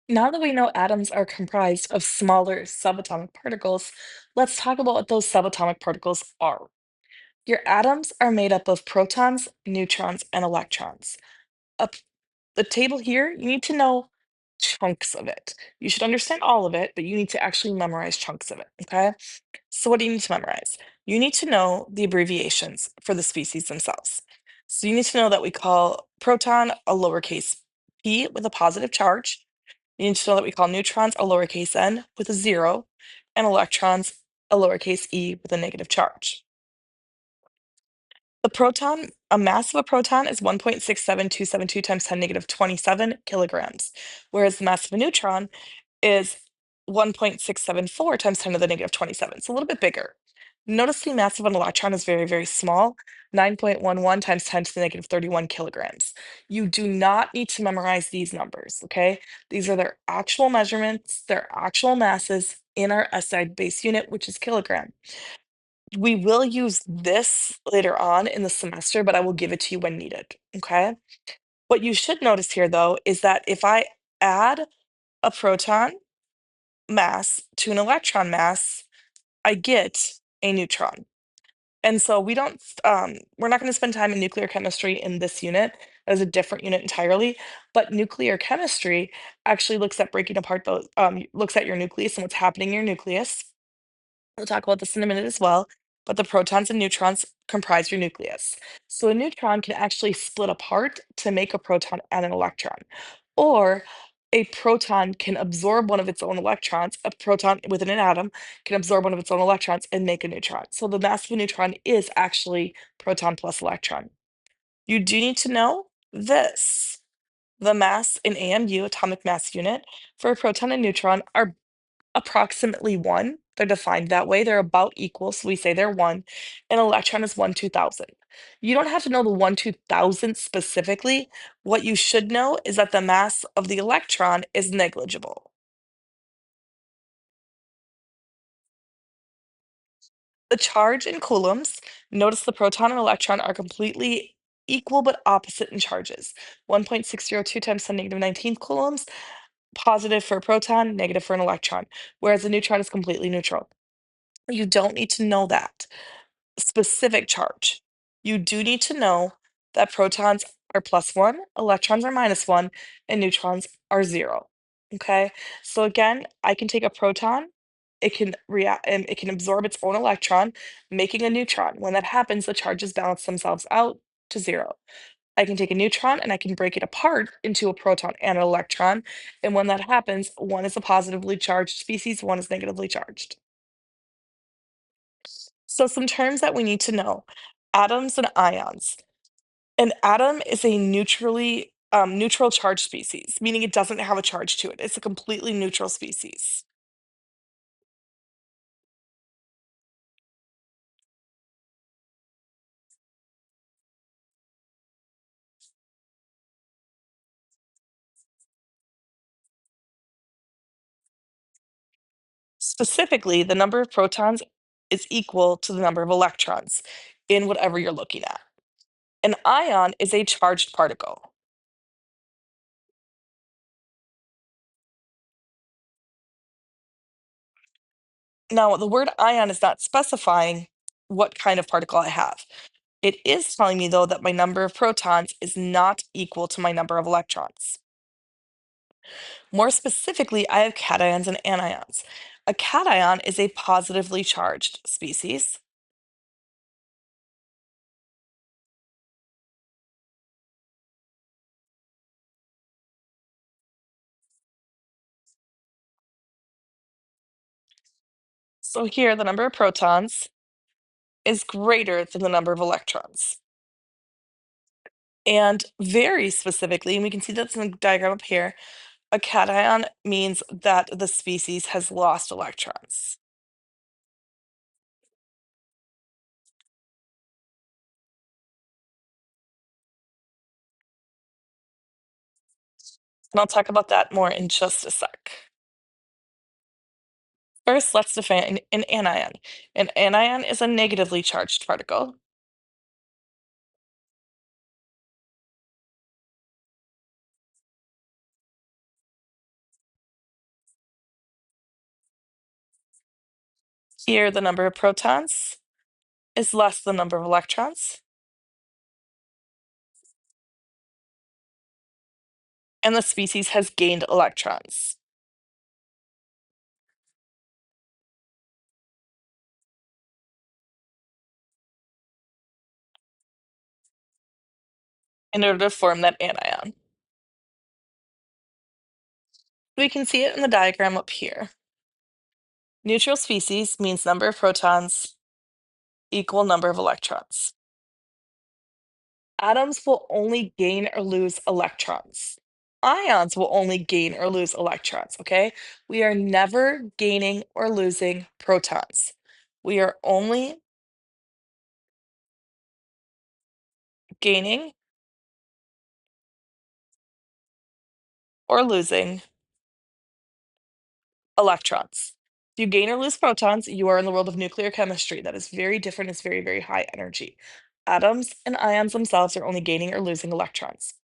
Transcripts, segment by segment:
Now that we know atoms are comprised of smaller subatomic particles, let's talk about what those subatomic particles are. Your atoms are made up of protons, neutrons, and electrons. Up the table here, you need to know chunks of it. You should understand all of it, but you need to actually memorize chunks of it, okay? So what do you need to memorize? You need to know the abbreviations for the species themselves. So you need to know that we call proton a lowercase p with a positive charge. You need to know that we call neutrons a lowercase n with a 0, and electrons a lowercase e with a negative charge. A mass of a proton is 1.67272 times 10 negative 27 kilograms, whereas the mass of a neutron is 1.674 times 10 to the negative 27. It's a little bit bigger. Notice the mass of an electron is very, very small, 9.11 times 10 to the negative 31 kilograms. You do not need to memorize these numbers, okay? These are their actual measurements, their actual masses in our SI base unit, which is kilogram. We will use this later on in the semester, but I will give it to you when needed, okay? What you should notice here, though, is that if I add a proton mass to an electron mass, I get a neutron. And so we're not going to spend time in nuclear chemistry in this unit. That is a different unit entirely. But nuclear chemistry actually looks at breaking apart looks at your nucleus and what's happening in your nucleus. We'll talk about this in a minute as well, but the protons and neutrons comprise your nucleus. So a neutron can actually split apart to make a proton and an electron. Or a proton can absorb one of its own electrons, a proton within an atom can absorb one of its own electrons and make a neutron. So the mass of a neutron is actually proton plus electron. You do need to know this. The mass in AMU, atomic mass unit, for a proton and neutron are approximately 1. They're defined that way. They're about equal, so we say they're 1. An electron is 1 2000. You don't have to know the 1 2000 specifically. What you should know is that the mass of the electron is negligible. The charge in coulombs, notice the proton and electron are completely equal but opposite in charges. 1.602 times 10 negative 19 coulombs, positive for a proton, negative for an electron, whereas a neutron is completely neutral. You don't need to know that specific charge. You do need to know that protons are +1, electrons are -1, and neutrons are 0. Okay? So again, I can take a proton, it can react and it can absorb its own electron, making a neutron. When that happens, the charges balance themselves out to 0. I can take a neutron and I can break it apart into a proton and an electron. And when that happens, one is a positively charged species, one is negatively charged. So some terms that we need to know. Atoms and ions. An atom is a neutral charge species, meaning it doesn't have a charge to it. It's a completely neutral species. Specifically, the number of protons is equal to the number of electrons in whatever you're looking at. An ion is a charged particle. Now, the word ion is not specifying what kind of particle I have. It is telling me, though, that my number of protons is not equal to my number of electrons. More specifically, I have cations and anions. A cation is a positively charged species. So here, the number of protons is greater than the number of electrons. And very specifically, and we can see that's in the diagram up here, a cation means that the species has lost electrons. And I'll talk about that more in just a sec. First, let's define an anion. An anion is a negatively charged particle. Here, the number of protons is less than the number of electrons, and the species has gained electrons. In order to form that anion. We can see it in the diagram up here. Neutral species means number of protons equal number of electrons. Atoms will only gain or lose electrons. Ions will only gain or lose electrons, okay? We are never gaining or losing protons. We are only gaining or losing electrons. If you gain or lose protons, you are in the world of nuclear chemistry. That is very different. It's very, very high energy. Atoms and ions themselves are only gaining or losing electrons.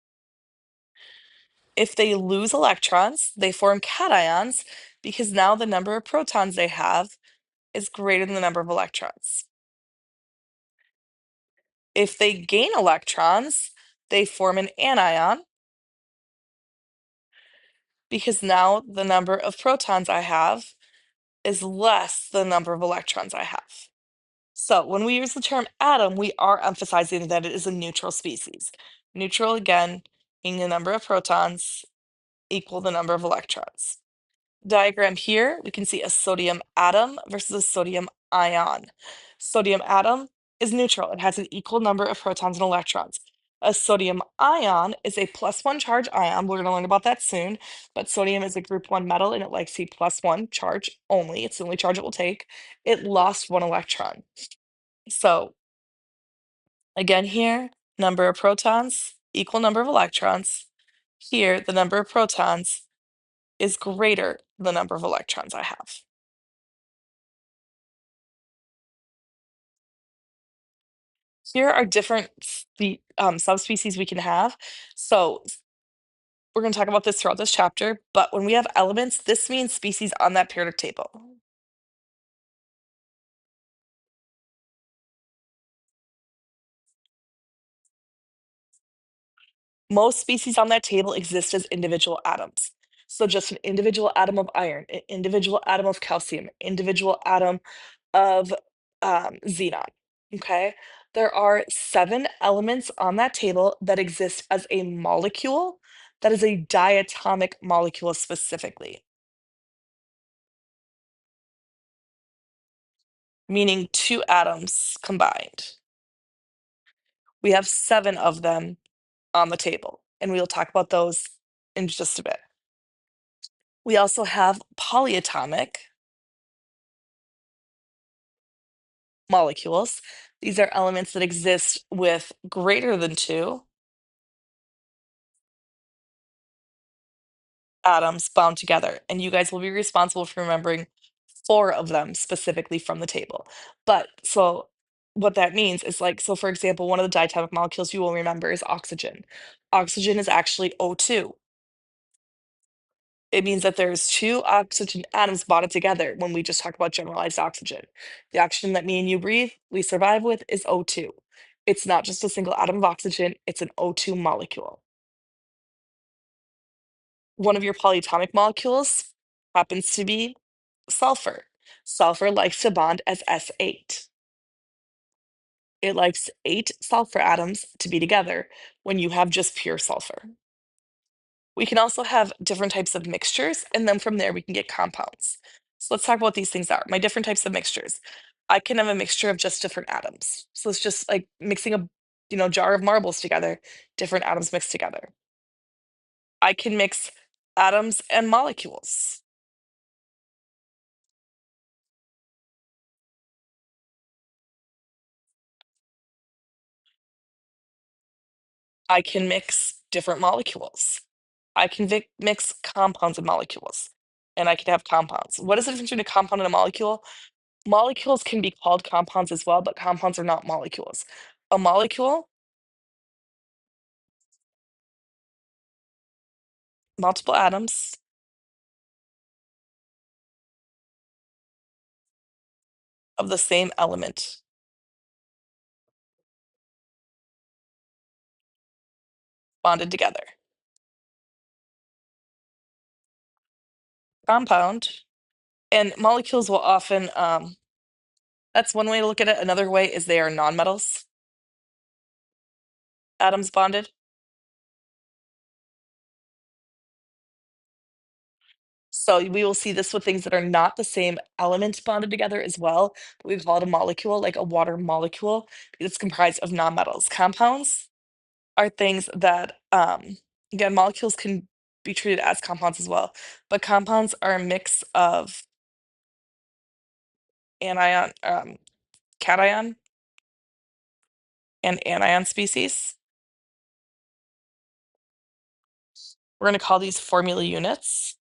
If they lose electrons, they form cations because now the number of protons they have is greater than the number of electrons. If they gain electrons, they form an anion because now the number of protons I have is less than the number of electrons I have. So when we use the term atom, we are emphasizing that it is a neutral species. Neutral, again, being the number of protons equal the number of electrons. Diagram here, we can see a sodium atom versus a sodium ion. Sodium atom is neutral. It has an equal number of protons and electrons. A sodium ion is a +1 charge ion. We're going to learn about that soon, but sodium is a group 1 metal and it likes the +1 charge only. It's the only charge it will take. It lost 1 electron. So again here, number of protons equal number of electrons. Here, the number of protons is greater than the number of electrons I have. Here are different subspecies we can have. So we're going to talk about this throughout this chapter, but when we have elements, this means species on that periodic table. Most species on that table exist as individual atoms. So just an individual atom of iron, an individual atom of calcium, individual atom of xenon. Okay, there are 7 elements on that table that exist as a molecule that is a diatomic molecule specifically, meaning 2 atoms combined. We have 7 of them on the table, and we'll talk about those in just a bit. We also have polyatomic molecules. These are elements that exist with greater than 2 atoms bound together, and you guys will be responsible for remembering 4 of them specifically from the table. But so what that means is like, so for example, one of the diatomic molecules you will remember is oxygen. Oxygen is actually O2. It means that there's 2 oxygen atoms bonded together when we just talk about generalized oxygen. The oxygen that me and you breathe, we survive with is O2. It's not just a single atom of oxygen, it's an O2 molecule. One of your polyatomic molecules happens to be sulfur. Sulfur likes to bond as S8. It likes 8 sulfur atoms to be together when you have just pure sulfur. We can also have different types of mixtures, and then from there we can get compounds. So let's talk about what these things are. My different types of mixtures. I can have a mixture of just different atoms. So it's just like mixing a jar of marbles together, different atoms mixed together. I can mix atoms and molecules. I can mix different molecules. I can mix compounds and molecules, and I can have compounds. What is the difference between a compound and a molecule? Molecules can be called compounds as well, but compounds are not molecules. A molecule, multiple atoms, of the same element bonded together. Compound, and molecules will often, that's one way to look at it. Another way is they are nonmetals, atoms bonded. So we will see this with things that are not the same element bonded together as well. But we call it a molecule, like a water molecule, because it's comprised of nonmetals. Compounds are things that, again, molecules can be treated as compounds as well, but compounds are a mix of anion, cation and anion species. We're going to call these formula units.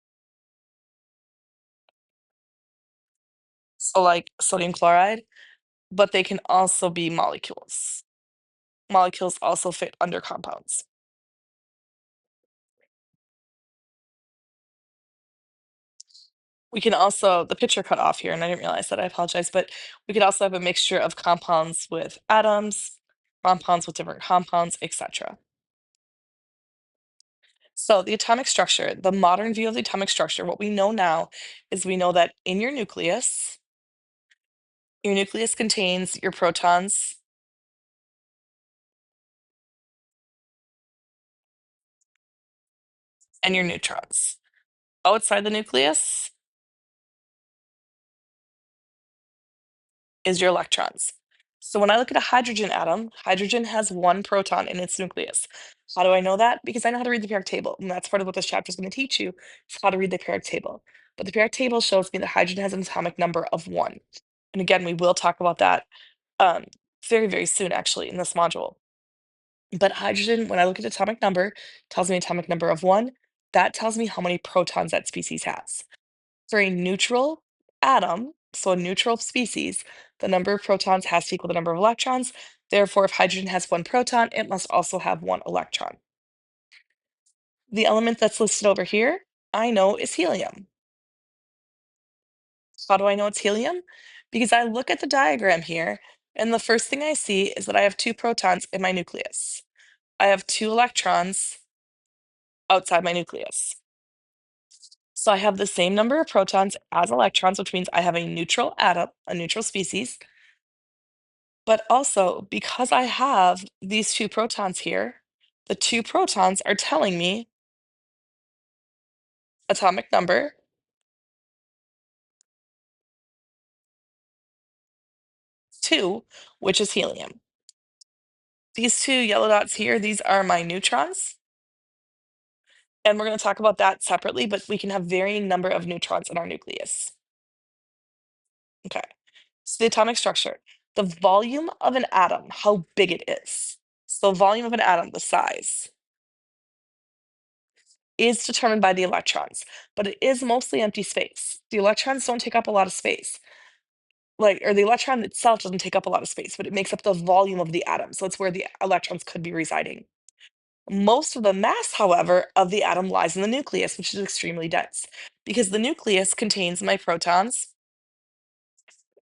So, like sodium chloride, but they can also be molecules. Molecules also fit under compounds. We can also, the picture cut off here, and I didn't realize that, I apologize, but we could also have a mixture of compounds with atoms, compounds with different compounds, etc. So the atomic structure, the modern view of the atomic structure, what we know now is we know that in your nucleus contains your protons and your neutrons. Outside the nucleus is your electrons. So when I look at a hydrogen atom, hydrogen has one proton in its nucleus. How do I know that? Because I know how to read the periodic table, and that's part of what this chapter is going to teach you, is how to read the periodic table. But the periodic table shows me that hydrogen has an atomic number of 1. And again, we will talk about that um, very, very soon, actually, in this module. But hydrogen, when I look at atomic number, tells me atomic number of 1. That tells me how many protons that species has. For a neutral atom, so a neutral species, the number of protons has to equal the number of electrons. Therefore, if hydrogen has 1 proton, it must also have 1 electron. The element that's listed over here, I know is helium. How do I know it's helium? Because I look at the diagram here, and the first thing I see is that I have 2 protons in my nucleus. I have 2 electrons outside my nucleus. So I have the same number of protons as electrons, which means I have a neutral atom, a neutral species. But also, because I have these 2 protons here, the 2 protons are telling me atomic number 2, which is helium. These 2 yellow dots here, these are my neutrons. And we're going to talk about that separately, but we can have varying number of neutrons in our nucleus. Okay. So the atomic structure, the volume of an atom, how big it is. So volume of an atom, the size, is determined by the electrons, but it is mostly empty space. The electrons don't take up a lot of space. Or the electron itself doesn't take up a lot of space, but it makes up the volume of the atom. So it's where the electrons could be residing. Most of the mass, however, of the atom lies in the nucleus, which is extremely dense, because the nucleus contains my protons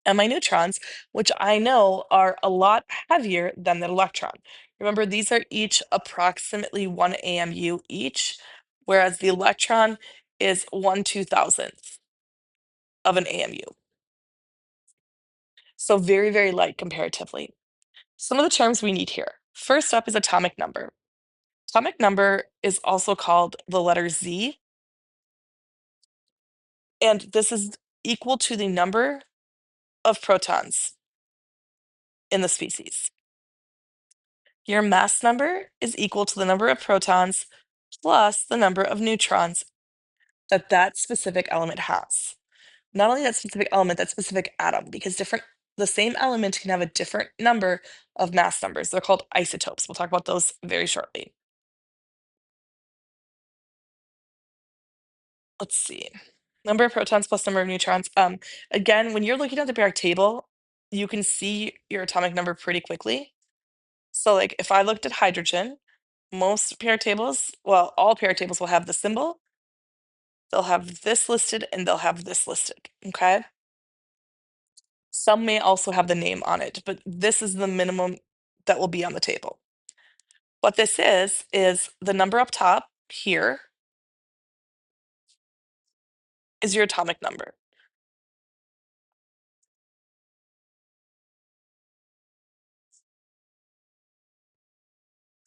and my neutrons, which I know are a lot heavier than the electron. Remember, these are each approximately 1 AMU each, whereas the electron is 1/2000th of an AMU. So very, very light comparatively. Some of the terms we need here. First up is atomic number. Atomic number is also called the letter Z, and this is equal to the number of protons in the species. Your mass number is equal to the number of protons plus the number of neutrons that that specific element has. Not only that specific element, that specific atom, because the same element can have a different number of mass numbers. They're called isotopes. We'll talk about those very shortly. Let's see. Number of protons plus number of neutrons. Again, when you're looking at the periodic table, you can see your atomic number pretty quickly. So, like, if I looked at hydrogen, most periodic tables, well, all periodic tables will have the symbol. They'll have this listed and they'll have this listed. Okay. Some may also have the name on it, but this is the minimum that will be on the table. What this is the number up top here is your atomic number.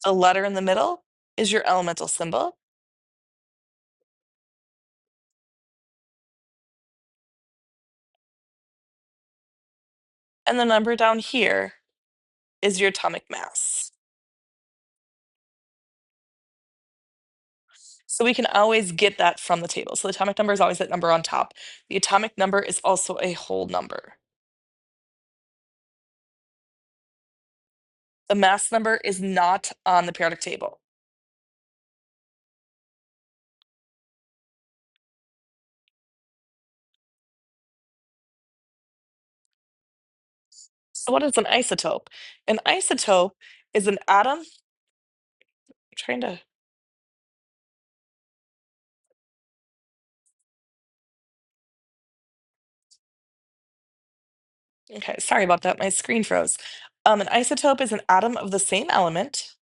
The letter in the middle is your elemental symbol. And the number down here is your atomic mass. So we can always get that from the table. So the atomic number is always that number on top. The atomic number is also a whole number. The mass number is not on the periodic table. So what is an isotope? An isotope is an atom. I'm trying to. Okay, sorry about that. My screen froze. An isotope is an atom of the same element.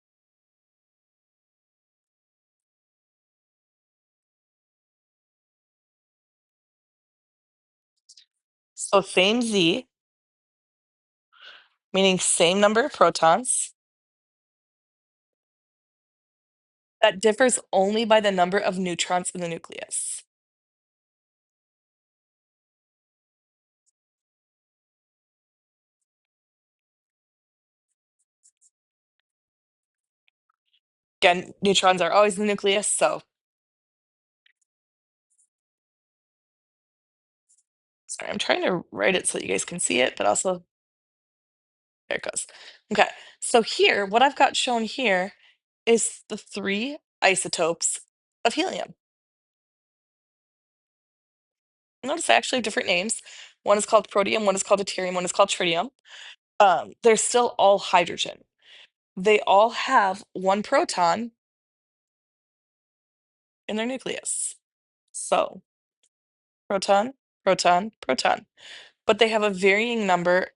So same Z, meaning same number of protons, that differs only by the number of neutrons in the nucleus. Again, neutrons are always in the nucleus, so sorry, I'm trying to write it so that you guys can see it, but also there it goes. Okay, so here, what I've got shown here is the three isotopes of helium. Notice I actually have different names. One is called protium, one is called deuterium, one is called tritium. They're still all hydrogen. They all have one proton in their nucleus. So proton, proton, proton. But they have a varying number.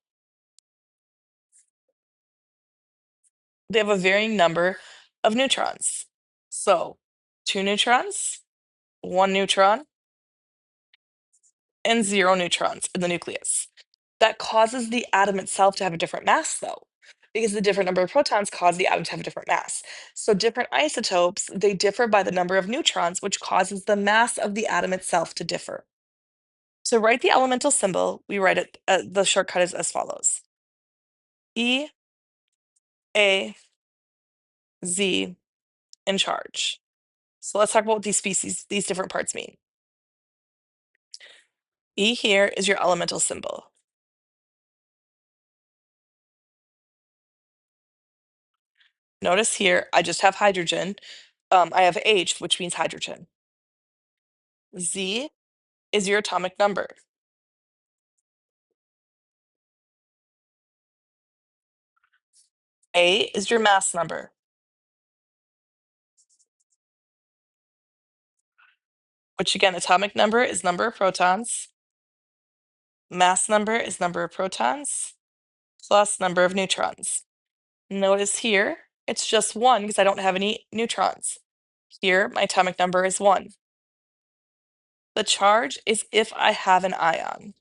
They have a varying number of neutrons. So 2 neutrons, 1 neutron, and 0 neutrons in the nucleus. That causes the atom itself to have a different mass, though, because the different number of protons cause the atom to have a different mass. So different isotopes, they differ by the number of neutrons, which causes the mass of the atom itself to differ. To write the elemental symbol, we write it, the shortcut is as follows. E, A, Z, in charge. So let's talk about what these different parts mean. E here is your elemental symbol. Notice here, I just have hydrogen. I have H, which means hydrogen. Z is your atomic number. A is your mass number. Which again, atomic number is number of protons. Mass number is number of protons plus number of neutrons. Notice here, it's just 1 because I don't have any neutrons. Here, my atomic number is 1. The charge is if I have an ion.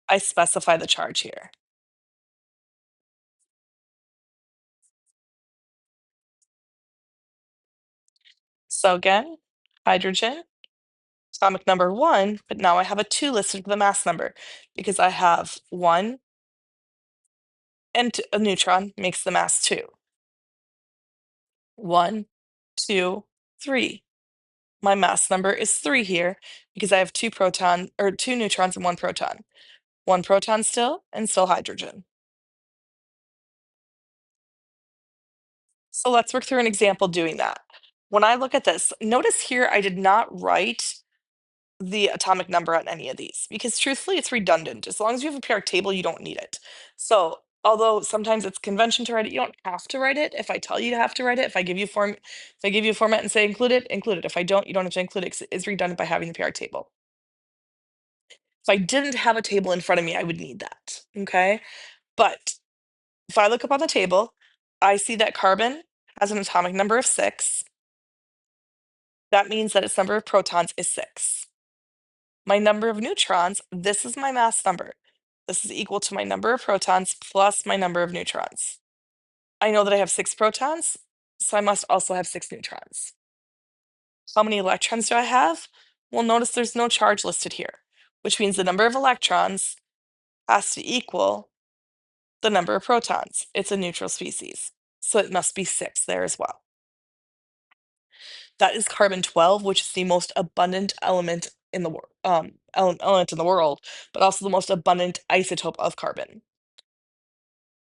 I specify the charge here. So again, hydrogen, atomic number 1, but now I have a 2 listed for the mass number because I have 1 and a neutron makes the mass 2. 1, 2, 3. My mass number is 3 here because I have 2 neutrons and 1 proton. 1 proton still and still hydrogen. So let's work through an example doing that. When I look at this, notice here I did not write the atomic number on any of these because truthfully it's redundant. As long as you have a periodic table, you don't need it. So although sometimes it's convention to write it, you don't have to write it. If I tell you to have to write it, if I give you a format and say include it, include it. If I don't, you don't have to include it 'cause it's redundant by having the periodic table. If I didn't have a table in front of me, I would need that, okay? But if I look up on the table, I see that carbon has an atomic number of 6. That means that its number of protons is 6. My number of neutrons, this is my mass number. This is equal to my number of protons plus my number of neutrons. I know that I have 6 protons, so I must also have 6 neutrons. How many electrons do I have? Well, notice there's no charge listed here, which means the number of electrons has to equal the number of protons. It's a neutral species, so it must be 6 there as well. That is carbon-12, which is the most abundant element in the element in the world, but also the most abundant isotope of carbon.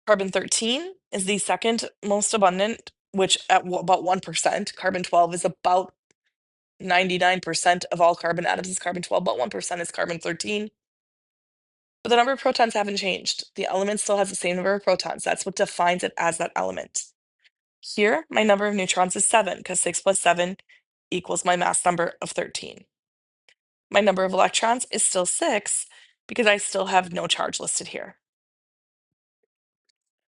Carbon-13 is the second most abundant, which at about 1%. Carbon-12 is about 99% of all carbon atoms is carbon-12, but 1% is carbon-13. But the number of protons haven't changed. The element still has the same number of protons. That's what defines it as that element. Here, my number of neutrons is 7, because 6 plus 7 equals my mass number of 13. My number of electrons is still 6, because I still have no charge listed here.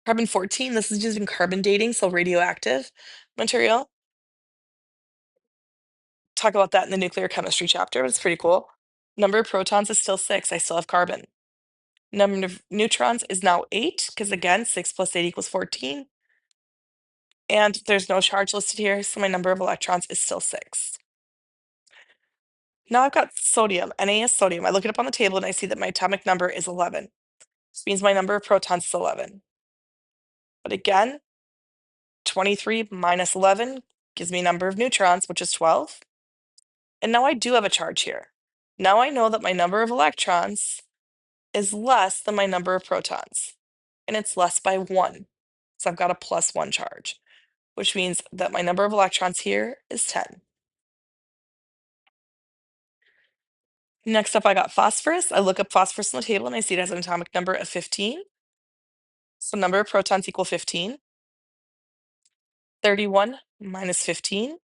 Carbon-14, this is using carbon dating, so radioactive material. Talk about that in the nuclear chemistry chapter, but it's pretty cool. Number of protons is still 6, I still have carbon. Number of neutrons is now 8, because again, 6 plus 8 equals 14. And there's no charge listed here, so my number of electrons is still 6. Now I've got sodium, Na is sodium. I look it up on the table and I see that my atomic number is 11. This means my number of protons is 11. But again, 23 minus 11 gives me a number of neutrons, which is 12. And now I do have a charge here. Now I know that my number of electrons is less than my number of protons, and it's less by 1. So I've got a plus 1 charge, which means that my number of electrons here is 10. Next up, I got phosphorus. I look up phosphorus on the table and I see it has an atomic number of 15. So number of protons equal 15. 31 minus 15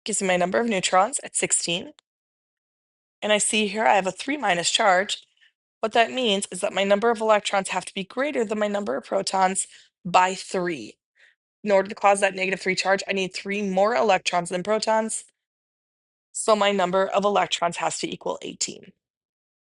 gives me my number of neutrons at 16. And I see here I have a 3 minus charge. What that means is that my number of electrons have to be greater than my number of protons by 3. In order to cause that -3 charge, I need 3 more electrons than protons. So my number of electrons has to equal 18.